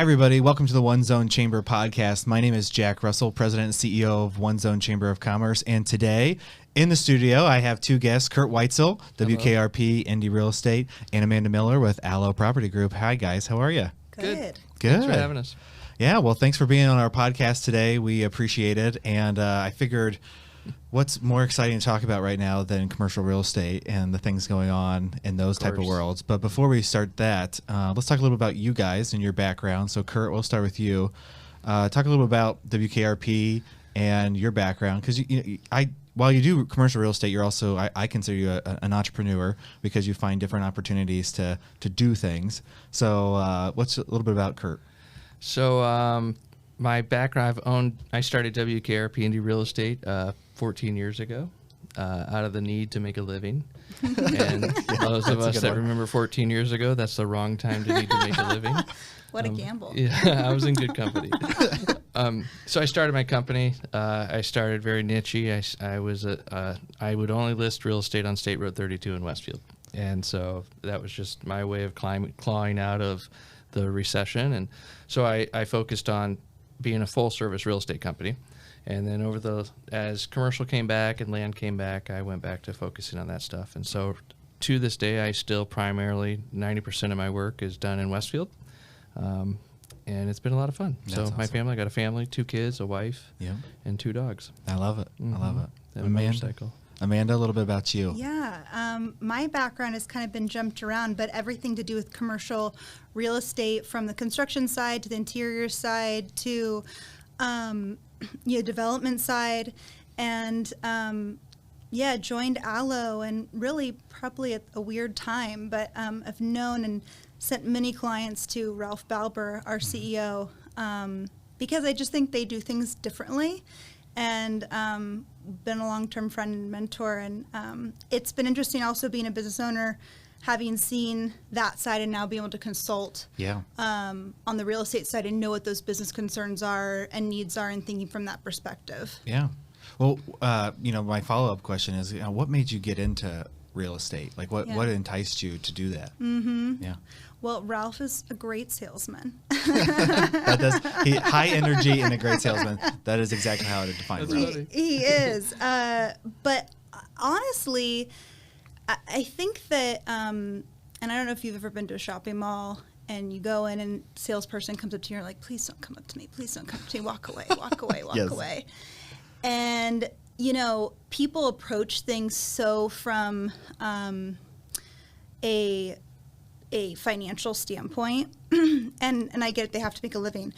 everybody. Welcome to the Onezone Chamber podcast. My name is Jack Russell, President and CEO of Onezone Chamber of Commerce. And today in the studio, I have two guests, Kurt Weitzel, WKRP Indy Real Estate, and Amanda Miller with ALO Property Group. Hi, guys. How are you? Good. Thanks for having us. Yeah, well, thanks for being on our podcast today. We appreciate it. And I figured what's more exciting to talk about right now than commercial real estate and the things going on in those type of worlds. But before we start that, let's talk a little about you guys and your background. So, Kurt, we'll start with you. Talk a little about WKRP and your background, because while you do commercial real estate, you're also, I consider you an entrepreneur because you find different opportunities to do things. So what's a little bit about Kurt? So my background, I started WKRP Indy Real Estate 14 years ago out of the need to make a living. And those of us that remember 14 years ago, that's the wrong time to need to make a living. What a gamble. Yeah, I was in good company. So I started my company. I started very niche-y. I would only list real estate on State Road 32 in Westfield. And so that was just my way of clawing out of the recession. And so I focused on being a full-service real estate company. And then as commercial came back and land came back, I went back to focusing on that stuff. And so to this day, I still primarily, 90% of my work is done in Westfield. And it's been a lot of fun. That's so awesome. My family, I got a family, 2 kids, a wife, and 2 dogs. I love it. Mm-hmm. I love it. And a motorcycle. Amanda, a little bit about you. Yeah, my background has kind of been jumped around, but everything to do with commercial real estate, from the construction side to the interior side to development side, and joined ALO, and really probably at a weird time, but I've known and sent many clients to Ralph Balber, our CEO, because I just think they do things differently, and been a long-term friend and mentor. And it's been interesting also being a business owner, having seen that side and now being able to consult on the real estate side and know what those business concerns are and needs are, and thinking from that perspective. Yeah. Well, my follow-up question is, what made you get into real estate? Like, what enticed you to do that? Mm-hmm. Yeah. Well, Ralph is a great salesman. High energy and a great salesman. That is exactly how to define Ralph. He is. But honestly, I think that, and I don't know if you've ever been to a shopping mall and you go in and a salesperson comes up to you and you're like, please don't come up to me. Please don't come up to me. Walk away, walk away, walk away. And, people approach things so from a financial standpoint, and I get it, they have to make a living,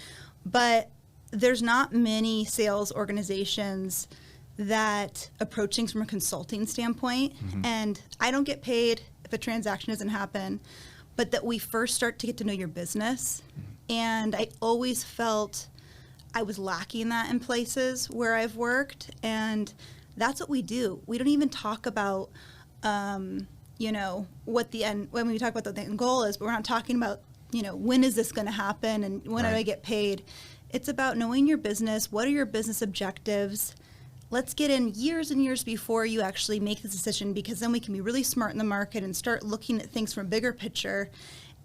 but there's not many sales organizations that approach things from a consulting standpoint. Mm-hmm. And I don't get paid if a transaction doesn't happen, but that we first start to get to know your business. Mm-hmm. And I always felt I was lacking that in places where I've worked, and that's what we do. We don't even talk about what the end, when we talk about what the end goal is, but we're not talking about, when is this going to happen and when do I get paid? It's about knowing your business. What are your business objectives? Let's get in years and years before you actually make this decision, because then we can be really smart in the market and start looking at things from a bigger picture.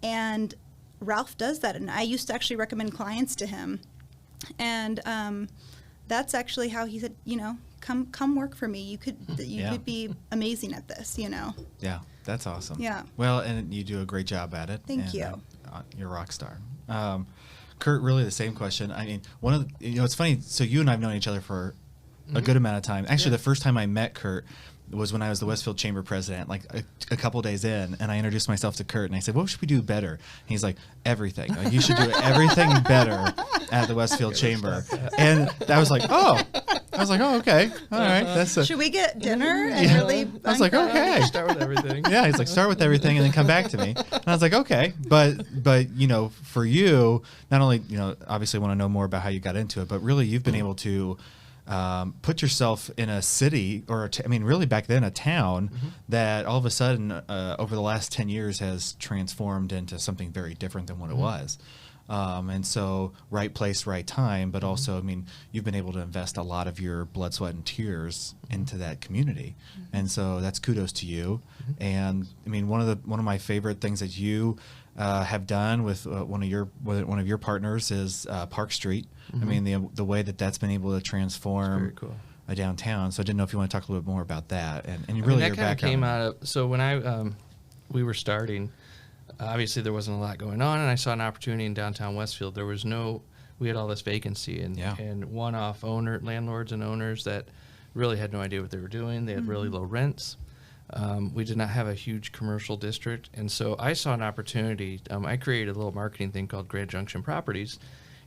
And Ralph does that. And I used to actually recommend clients to him. And that's actually how he said, come work for me. You could be amazing at this, Yeah, that's awesome. Yeah. Well, and you do a great job at it. Thank you. You're a rock star. Kurt, really the same question. I mean, it's funny. So you and I have known each other for a good amount of time. Actually, the first time I met Kurt was when I was the Westfield Chamber president, like a couple days in, and I introduced myself to Kurt, and I said, what should we do better? And he's like, everything. Like, you should do everything better at the Westfield Chamber. And I was like, oh, okay. All right. Should we get dinner? And really I was like, okay. Start with everything. Yeah, he's like, start with everything and then come back to me. And I was like, okay. But for you, not only, obviously want to know more about how you got into it, but really you've been able to put yourself in a city, or really back then a town, that all of a sudden over the last 10 years has transformed into something very different than what it was. And so right place, right time, but also, I mean, you've been able to invest a lot of your blood, sweat, and tears into that community. And so that's kudos to you. And I mean, one of my favorite things that you have done with one of your partners is Park Street. I mean, the way that's been able to transform Very cool. a downtown. So I didn't know if you want to talk a little bit more about that and I really mean, your that kind of background. came out of, so when we were starting, obviously there wasn't a lot going on, and I saw an opportunity in downtown Westfield. We had all this vacancy and one-off landlords and owners that really had no idea what they were doing. They had really low rents. We did not have a huge commercial district, and so I saw an opportunity. I created a little marketing thing called Grand Junction Properties,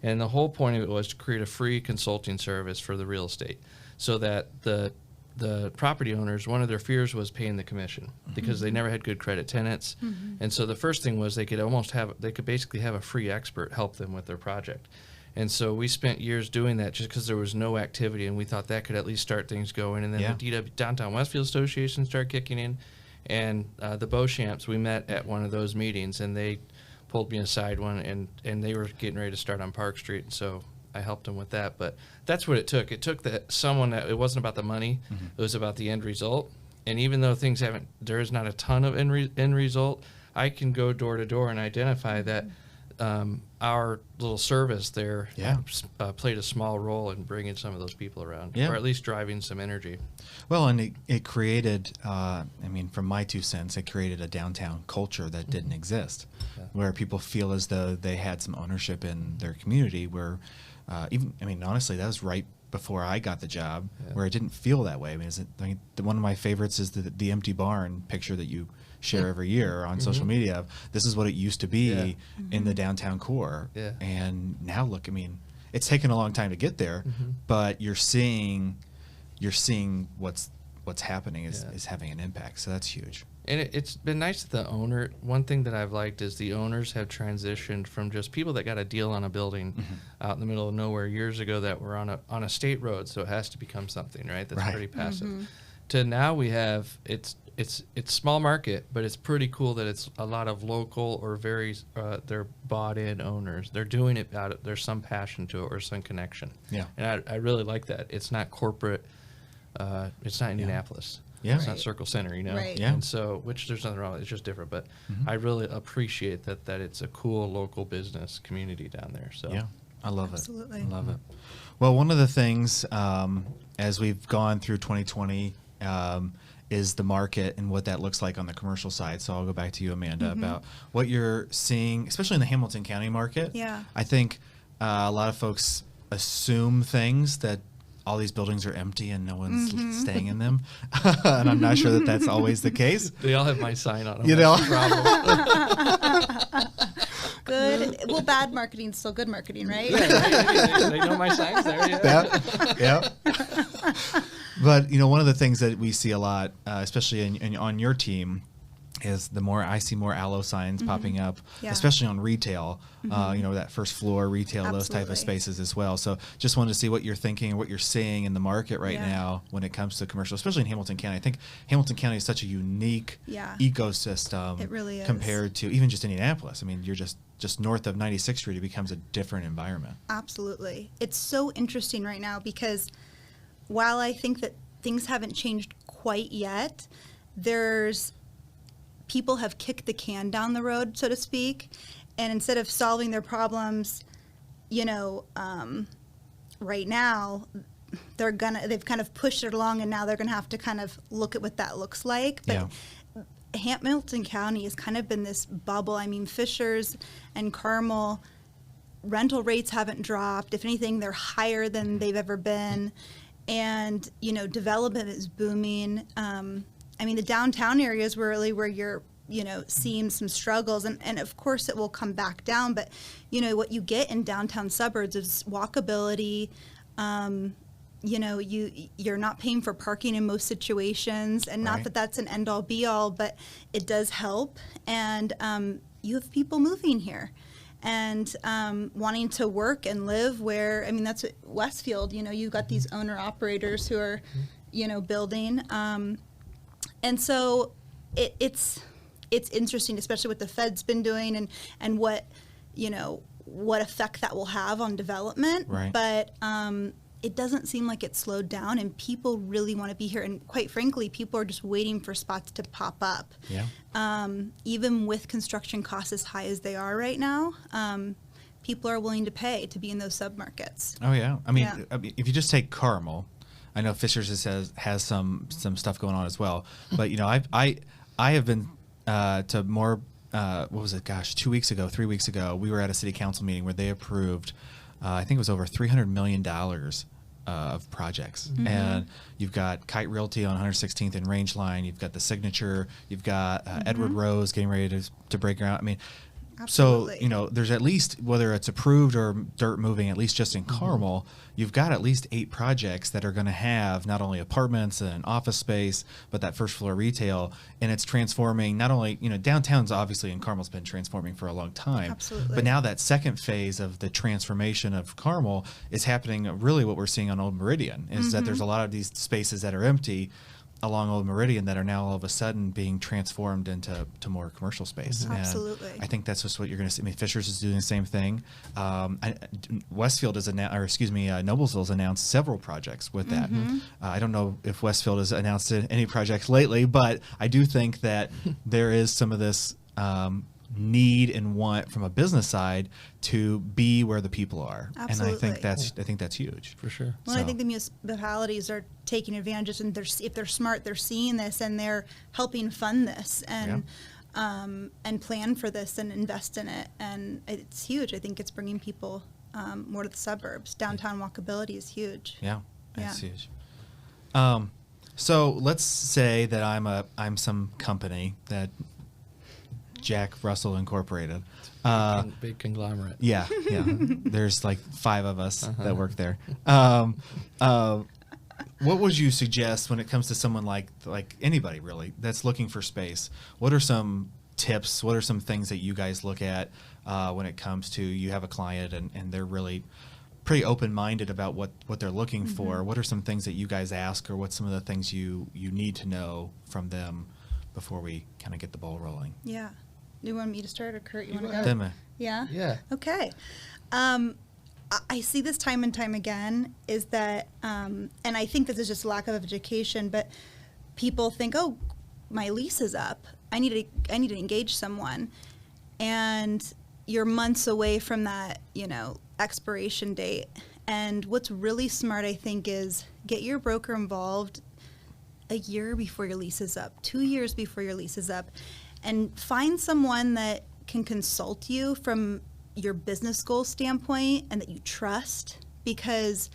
and the whole point of it was to create a free consulting service for the real estate, so that the property owners, one of their fears was paying the commission because they never had good credit tenants, and so the first thing was they could basically have a free expert help them with their project. And so we spent years doing that just because there was no activity, and we thought that could at least start things going. And then the DW Downtown Westfield Association started kicking in, and the Beauchamps, we met at one of those meetings, and they pulled me aside and they were getting ready to start on Park Street, and so I helped them with that. But that's what it took. It took it wasn't about the money, it was about the end result. And even though there is not a ton of end result, I can go door to door and identify that our little service there played a small role in bringing some of those people around, or at least driving some energy. Well, and it created, I mean, from my 2 cents, it created a downtown culture that didn't exist, where people feel as though they had some ownership in their community, where honestly, that was right before I got the job, where it didn't feel that way. I mean, one of my favorites is the empty barn picture that you share every year on social media. This is what it used to be in the downtown core. And now look, I mean, it's taken a long time to get there, but you're seeing what's happening is having an impact. So that's huge. And it's been nice that one thing that I've liked is the owners have transitioned from just people that got a deal on a building out in the middle of nowhere years ago that were on a state road, so it has to become something, right? That's pretty passive. To now we have, it's small market, but it's pretty cool that it's a lot of local or they're bought in owners. They're doing it there's some passion to it or some connection. Yeah. And I really like that. It's not corporate, it's not Indianapolis. Yeah. It's not Circle Center, you know? Right. Yeah. And so, which there's nothing wrong with it, it's just different. But I really appreciate that it's a cool local business community down there. So yeah, I love Absolutely. it. I love it. Well, one of the things as we've gone through 2020 is the market and what that looks like on the commercial side. So I'll go back to you, Amanda, about what you're seeing, especially in the Hamilton County market. Yeah. I think a lot of folks assume things that all these buildings are empty and no one's staying in them. And I'm not sure that that's always the case. They all have my sign on them. You know? Good. Well, bad marketing is still good marketing, right? Yeah, they know my signs there. Yeah. But, one of the things that we see a lot, especially on your team, is I see more ALO signs popping up, especially on retail, that first floor retail, those type of spaces as well. So just wanted to see what you're thinking and what you're seeing in the market right now when it comes to commercial, especially in Hamilton County. I think Hamilton County is such a unique ecosystem. It really is. Compared to even just Indianapolis. I mean, you're just north of 96th Street, it becomes a different environment. Absolutely. It's so interesting right now because while I think that things haven't changed quite yet, people have kicked the can down the road, so to speak, and instead of solving their problems, right now, they've kind of pushed it along, and now they're gonna have to kind of look at what that looks like. But Hamilton County has kind of been this bubble. I mean, Fishers and Carmel, rental rates haven't dropped. If anything, they're higher than they've ever been, and development is booming. I mean, the downtown area is really where you're, seeing some struggles, and of course it will come back down. But, what you get in downtown suburbs is walkability. You're not paying for parking in most situations, and not that that's an end-all be-all, but it does help. And you have people moving here and wanting to work and live where, that's what Westfield, you've got these owner-operators who are, building. And so it's interesting, especially what the Fed's been doing and what what effect that will have on development. Right. But it doesn't seem like it's slowed down, and people really want to be here. And quite frankly, people are just waiting for spots to pop up. Yeah. Even with construction costs as high as they are right now, people are willing to pay to be in those submarkets. Oh yeah. I mean, if you just take Carmel, I know Fishers has some stuff going on as well. But I have been to more. What was it? Gosh, 3 weeks ago, we were at a city council meeting where they approved. I think it was over $300 million of projects. Mm-hmm. And you've got Kite Realty on 116th and Rangeline. You've got the Signature. You've got Edward Rose getting ready to break ground. I mean, Absolutely. so, there's at least, whether it's approved or dirt moving, at least just in Carmel, you've got at least 8 projects that are going to have not only apartments and office space, but that first floor retail. And it's transforming not only, downtown's obviously in Carmel's been transforming for a long time. Absolutely. But now that second phase of the transformation of Carmel is happening. Really what we're seeing on Old Meridian is that there's a lot of these spaces that are empty along Old Meridian that are now all of a sudden being transformed into more commercial space. Absolutely. And I think that's just what you're going to see. I mean, Fishers is doing the same thing. Westfield is Noblesville's announced several projects with that. I don't know if Westfield has announced any projects lately, but I do think that there is some of this need and want from a business side to be where the people are. Absolutely. And I think that's huge. For sure. Well, I think the municipalities are taking advantage, and if they're smart, they're seeing this and they're helping fund this and plan for this and invest in it. And it's huge. I think it's bringing people more to the suburbs. Downtown walkability is huge. Yeah, that's huge. So let's say that I'm some company that Jack Russell Incorporated. Big conglomerate. Yeah. There's like 5 of us that work there. What would you suggest when it comes to someone like anybody really that's looking for space? What are some tips? What are some things that you guys look at when it comes to you have a client and they're really pretty open-minded about what they're looking for? What are some things that you guys ask, or what's some of the things you need to know from them before we kind of get the ball rolling? Yeah. Do you want me to start, or Kurt, you want to go go? ahead. Yeah? Yeah. Okay. I see this time and time again is that, and I think this is just lack of education, but people think, oh, my lease is up. I need to engage someone. And you're months away from that, expiration date. And what's really smart, I think, is get your broker involved a year before your lease is up, 2 years before your lease is up, and find someone that can consult you from your business goal standpoint and that you trust, because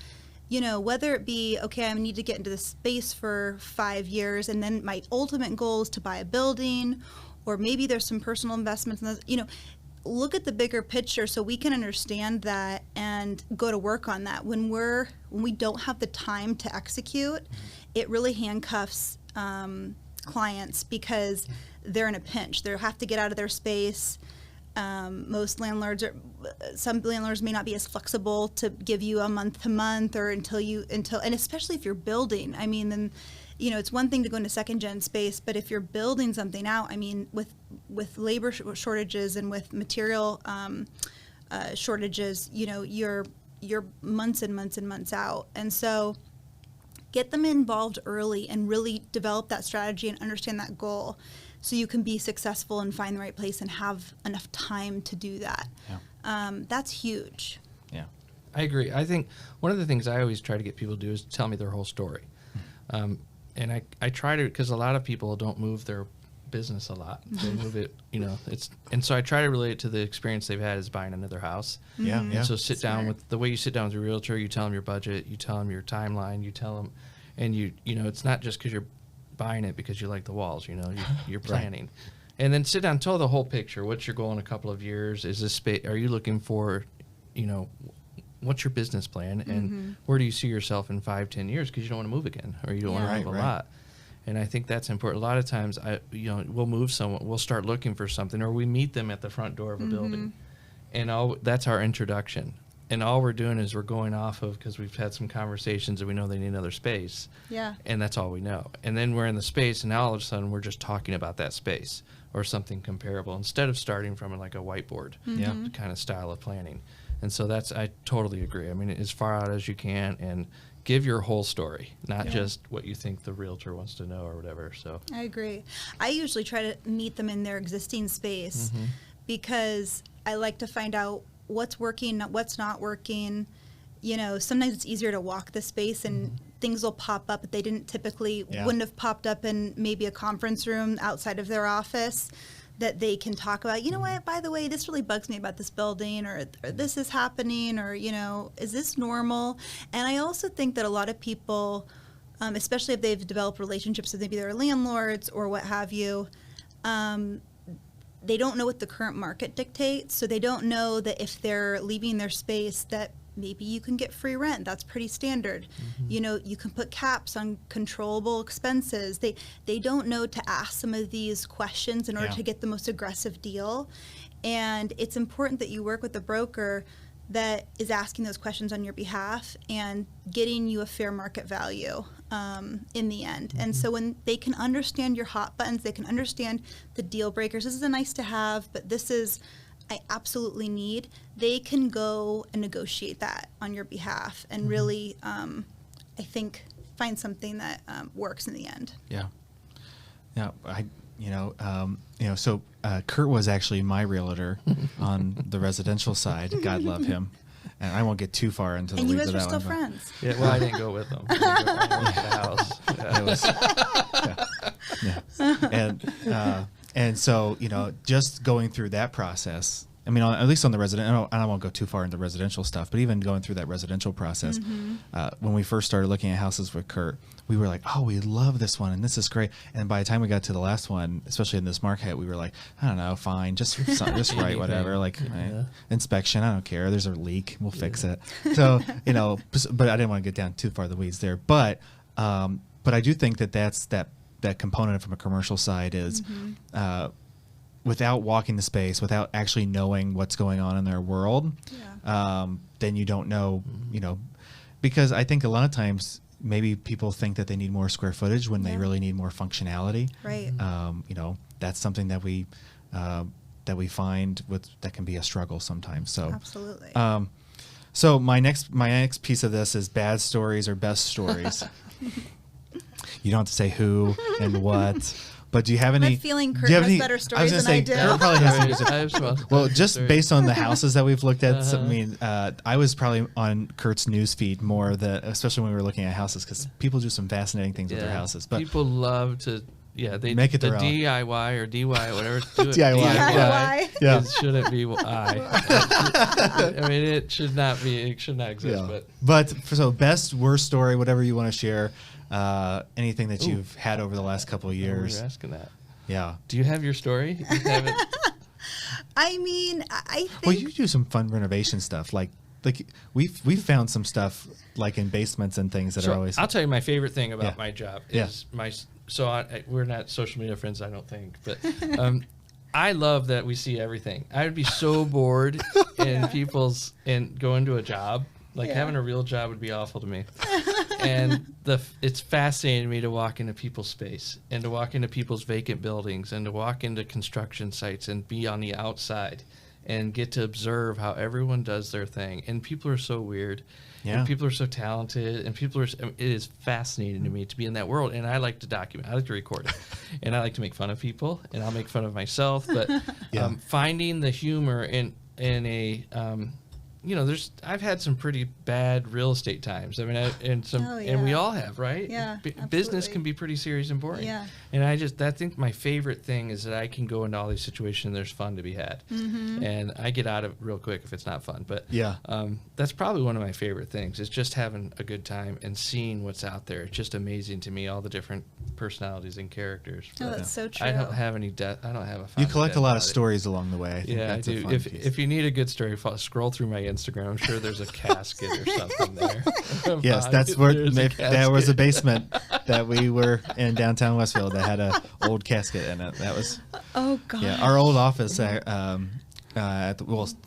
whether it be, okay, I need to get into this space for 5 years and then my ultimate goal is to buy a building, or maybe there's some personal investments in those, look at the bigger picture so we can understand that and go to work on that. When we don't have the time to execute, it really handcuffs clients because they're in a pinch. They have to get out of their space. Some landlords may not be as flexible to give you a month to month or until, and especially if you're building. I mean, then, it's one thing to go into second gen space, but if you're building something out, I mean, with labor shortages and with material shortages, you're months and months and months out. And so get them involved early and really develop that strategy and understand that goal, so you can be successful and find the right place and have enough time to do that. Yeah. That's huge. Yeah, I agree. I think one of the things I always try to get people to do is tell me their whole story. And I try to, because a lot of people don't move their business a lot. They move it, and so I try to relate it to the experience they've had as buying another house. Yeah, And so sit down with the way you sit down with your realtor, you tell them your budget, you tell them your timeline, you tell them, and it's not just because you're buying it because you like the walls, you're planning. Right. And then sit down and tell the whole picture. What's your goal in a couple of years? Is this space, are you looking for, what's your business plan, and where do you see yourself in 5-10 years? Because you don't want to move again, or you don't want to move a lot. And I think that's important. A lot of times, we'll move someone, we'll start looking for something, or we meet them at the front door of a building, and that's our introduction. and all we're doing is we're going off of, because we've had some conversations and we know they need another space. Yeah. And that's all we know. And then we're in the space, and now all of a sudden we're just talking about that space or something comparable instead of starting from like a whiteboard Yeah. kind of style of planning. And so I totally agree. I mean, as far out as you can, and give your whole story, not just what you think the realtor wants to know or whatever. So I agree. I usually try to meet them in their existing space because I like to find out what's working, what's not working. You know, sometimes it's easier to walk the space and things will pop up that they didn't typically wouldn't have popped up in maybe a conference room outside of their office, that they can talk about, you know what, by the way, this really bugs me about this building, or this is happening, or, you know, is this normal? And I also think that a lot of people, especially if they've developed relationships with maybe their landlords or what have you, they don't know what the current market dictates. So they don't know that if they're leaving their space that maybe you can get free rent. That's pretty standard. You know, you can put caps on controllable expenses. They don't know to ask some of these questions in order to get the most aggressive deal. And it's important that you work with a broker that is asking those questions on your behalf and getting you a fair market value in the end. And so when they can understand your hot buttons, they can understand the deal breakers. This is a nice to have, but this is I absolutely need, they can go and negotiate that on your behalf and really, I think, find something that works in the end. Yeah. So Kurt was actually my realtor on the residential side. God love him. And I won't get too far into the And you weeds guys of were that still one. friends. yeah, well, I didn't go with them. I went to the house. And so, you know, just going through that process, I mean, at least on the resident, I won't go too far into residential stuff, but even going through that residential process, when we first started looking at houses with Kurt, we were like, oh, we love this one and this is great. And by the time we got to the last one, especially in this market, we were like, I don't know, fine, just write whatever, like inspection, I don't care. There's a leak, we'll fix it. So, you know, but I didn't want to get down too far the weeds there. But I do think that component from a commercial side is without walking the space, without actually knowing what's going on in their world, then you don't know, you know, because I think a lot of times maybe people think that they need more square footage when they really need more functionality. Right. You know, that's something that we find that can be a struggle sometimes. So Absolutely. So my next piece of this is bad stories or best stories. You don't have to say who and what, but do you have any? I'm feeling Kurt has better stories than I do. Kurt probably has some well, just based on the houses that we've looked at, I mean, I was probably on Kurt's news feed more, especially when we were looking at houses, because people do some fascinating things with their houses. But people love to. Yeah, they make it their the own. DIY or DY, whatever. Do it. DIY. Yeah. It shouldn't be I. I mean, it should not be. It should not exist. Yeah. But so best, worst story, whatever you want to share. Anything that you've had over the last couple of years. You're asking that. Yeah. Do you have your story? You have it? I mean, I think. Well, you do some fun renovation stuff, like we've found some stuff like in basements and things that are always. I'll tell you my favorite thing about my job is we're not social media friends, I don't think, but I love that we see everything. I would be so bored in people's and going to a job. Like having a real job would be awful to me. And it's fascinating to me to walk into people's space and to walk into people's vacant buildings and to walk into construction sites and be on the outside and get to observe how everyone does their thing. And people are so weird. Yeah. And people are so talented. And it is fascinating to me to be in that world. And I like to document. I like to record it. And I like to make fun of people. And I'll make fun of myself. But finding the humor in a... you know, I've had some pretty bad real estate times. I mean, and we all have, right? Yeah, business can be pretty serious and boring. Yeah. And I think my favorite thing is that I can go into all these situations and there's fun to be had. And I get out of it real quick if it's not fun. But that's probably one of my favorite things is just having a good time and seeing what's out there. It's just amazing to me, all the different personalities and characters. Oh, that's so true. I don't have any death. I don't have a. You collect a lot of stories along the way. I think that's I do. If you need a good story, scroll through my Instagram. I'm sure there's a casket or something there. Yes, that's where there was a basement that we were in downtown Westfield that had an old casket in it. That was. Oh God. Yeah, our old office.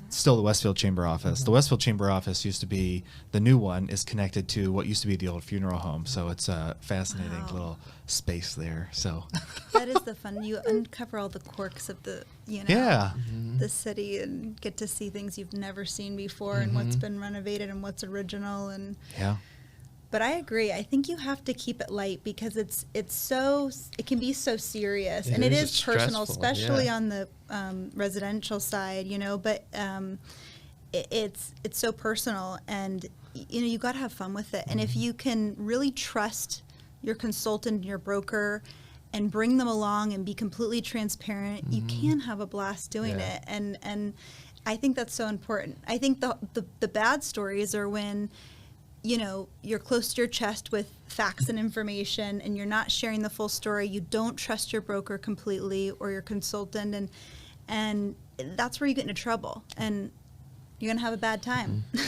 still the Westfield Chamber office. The Westfield Chamber office used to be, the new one is connected to what used to be the old funeral home. So it's a fascinating little space there. So that is the fun. You uncover all the quirks of the, the city, and get to see things you've never seen before, and what's been renovated and what's original. And but I agree. I think you have to keep it light, because it can be so serious, and it is personal, especially on the residential side, but it's so personal, and you got to have fun with it. And if you can really trust your consultant and your broker and bring them along and be completely transparent, you can have a blast doing it. And I think that's so important. I think the bad stories are when you're close to your chest with facts and information, and you're not sharing the full story. You don't trust your broker completely, or your consultant, and that's where you get into trouble, and you're gonna have a bad time. All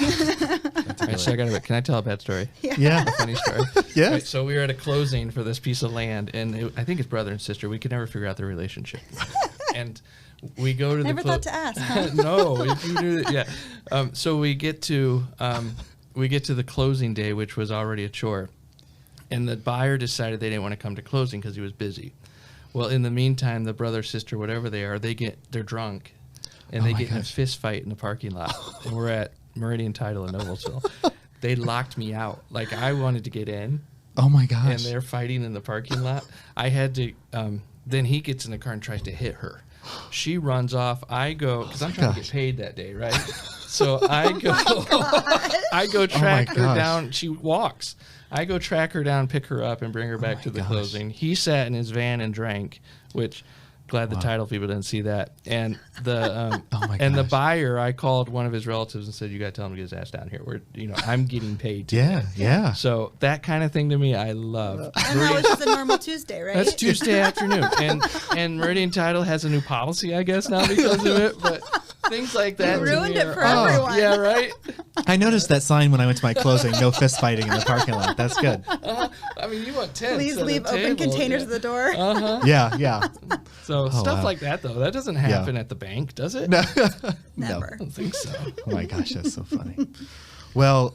right, so can I tell a bad story? Yeah. A funny story. Yeah. Right, so we were at a closing for this piece of land, and I think it's brother and sister. We could never figure out their relationship, and we go to Never thought to ask. Huh? No, if you knew that, yeah. So we get to the closing day, which was already a chore, and the buyer decided they didn't want to come to closing because he was busy. Well, in the meantime, the brother, sister, whatever they are, they're drunk, and they get in a fist fight in the parking lot. And we're at Meridian Title in Noblesville. They locked me out. Like, I wanted to get in. Oh my gosh! And they're fighting in the parking lot. I had to. Then he gets in the car and tries to hit her. She runs off. I go, because I'm trying to get paid that day, right? So I go, I go track her down. She walks. I go track her down, pick her up, and bring her back to the closing. He sat in his van and drank, which, glad the title people didn't see that. And the buyer, I called one of his relatives and said, "You got to tell him to get his ass down here. I'm getting paid today." Yeah. So that kind of thing to me, I love. And that was just a normal Tuesday, right? That's Tuesday afternoon, and Meridian Title has a new policy, I guess, now because of it. But things like that You ruined it for everyone. Yeah, right. I noticed that sign when I went to my closing: no fist fighting in the parking lot. That's good. I mean, you want tents. Please leave open containers at the door. Yeah. So stuff like that, though, that doesn't happen at the bank, does it? No. Never. I don't think so. Oh my gosh, that's so funny. Well,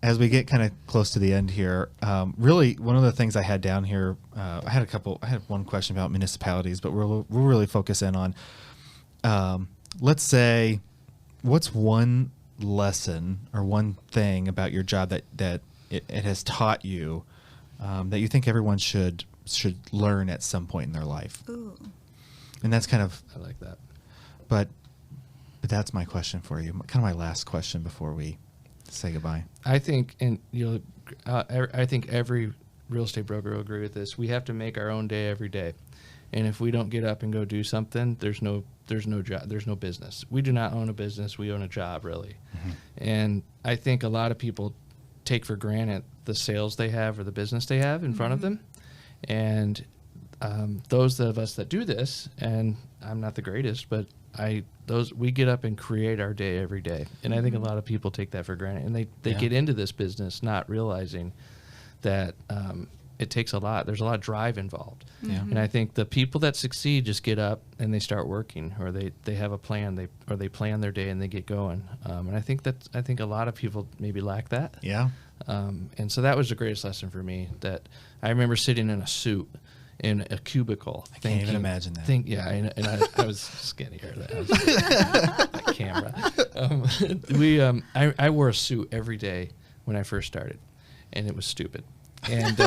as we get kind of close to the end here, really one of the things I had down here, I had one question about municipalities, but we'll really focus in on, let's say, what's one lesson or one thing about your job that it has taught you that you think everyone should learn at some point in their life? Ooh. And that's kind of, I like that. But that's my question for you. Kind of my last question before we say goodbye. I think, and I think every real estate broker will agree with this. We have to make our own day every day, and if we don't get up and go do something, there's no job, there's no business. We do not own a business; we own a job, really. Mm-hmm. And I think a lot of people take for granted the sales they have or the business they have in front of them, and those of us that do this, and I'm not the greatest, but we get up and create our day every day. And I think a lot of people take that for granted, and they get into this business not realizing that it takes a lot. There's a lot of drive involved. Yeah. And I think the people that succeed just get up and they start working, or they have a plan, they plan their day and they get going. And I think a lot of people maybe lack that. Yeah. And so that was the greatest lesson for me. That I remember sitting in a suit in a cubicle. I can't even imagine that. And I was skinny here. That camera. I wore a suit every day when I first started, and it was stupid. And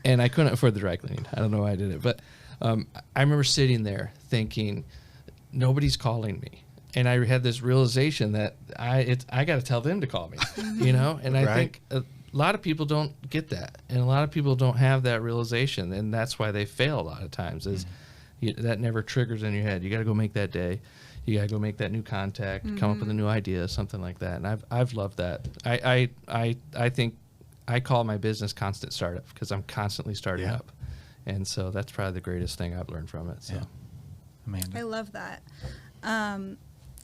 and I couldn't afford the dry cleaning. I don't know why I did it, but I remember sitting there thinking, nobody's calling me. And I had this realization that I got to tell them to call me, And I think a lot of people don't get that, and a lot of people don't have that realization, and that's why they fail a lot of times. That never triggers in your head. You got to go make that day. You got to go make that new contact, come up with a new idea, something like that. And I've loved that. I think I call my business constant startup because I'm constantly starting up, and so that's probably the greatest thing I've learned from it. So, Amanda, I love that.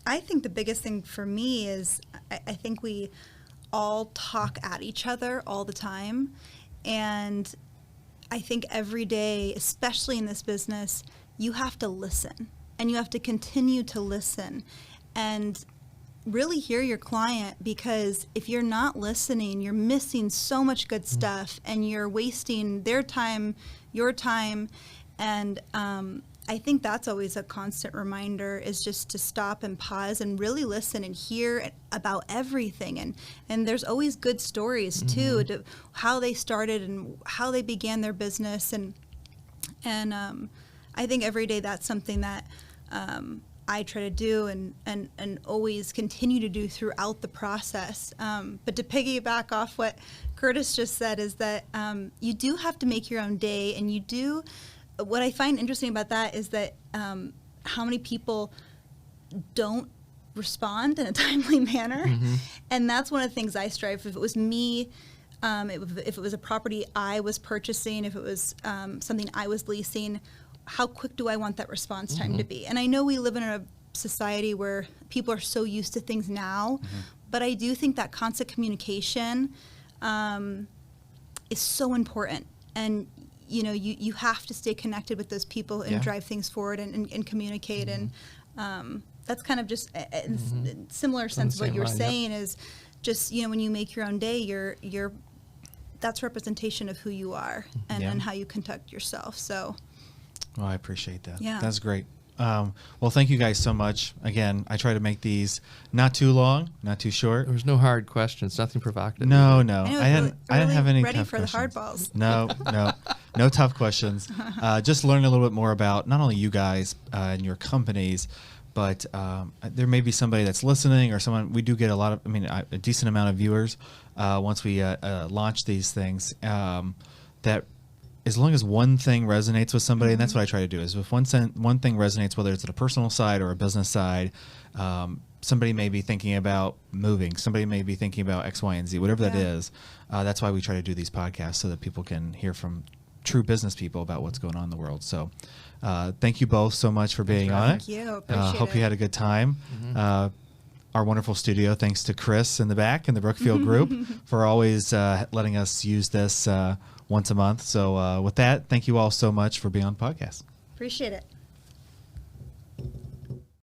I think the biggest thing for me is I think we all talk at each other all the time, and I think every day, especially in this business, you have to listen and you have to continue to listen and really hear your client, because if you're not listening, you're missing so much good stuff and you're wasting their time, your time. And I think that's always a constant reminder, is just to stop and pause and really listen and hear about everything. And there's always good stories too, to how they started and how they began their business. And I think every day that's something that I try to do and always continue to do throughout the process. But to piggyback off what Curtis just said, is that you do have to make your own day, and you do. What I find interesting about that is that how many people don't respond in a timely manner. And that's one of the things I strive for. If it was me, if it was a property I was purchasing, if it was something I was leasing, how quick do I want that response time to be? And I know we live in a society where people are so used to things now, but I do think that constant communication is so important. And you have to stay connected with those people and drive things forward and communicate. And that's kind of just a similar sense of what you're saying, is just, when you make your own day, you're that's representation of who you are and how you conduct yourself. So. Well, I appreciate that. Yeah. That's great. Well, thank you guys so much. Again, I try to make these not too long, not too short. There was no hard questions, nothing provocative. No. I know, I didn't have any ready tough for questions. the hard balls. No tough questions. Just learning a little bit more about not only you guys and your companies, but there may be somebody that's listening, or someone. We do get a decent amount of viewers once we launch these things. That as long as one thing resonates with somebody, and that's what I try to do, is if one thing resonates, whether it's at a personal side or a business side, somebody may be thinking about moving, somebody may be thinking about X, Y, and Z, whatever that is. That's why we try to do these podcasts, so that people can hear from true business people about what's going on in the world. So thank you both so much for being on it. Thank you. Appreciate Hope it. you had a good time. Our wonderful studio, thanks to Chris in the back and the Brookfield Group for always letting us use this once a month. So with that, thank you all so much for being on the podcast. Appreciate it.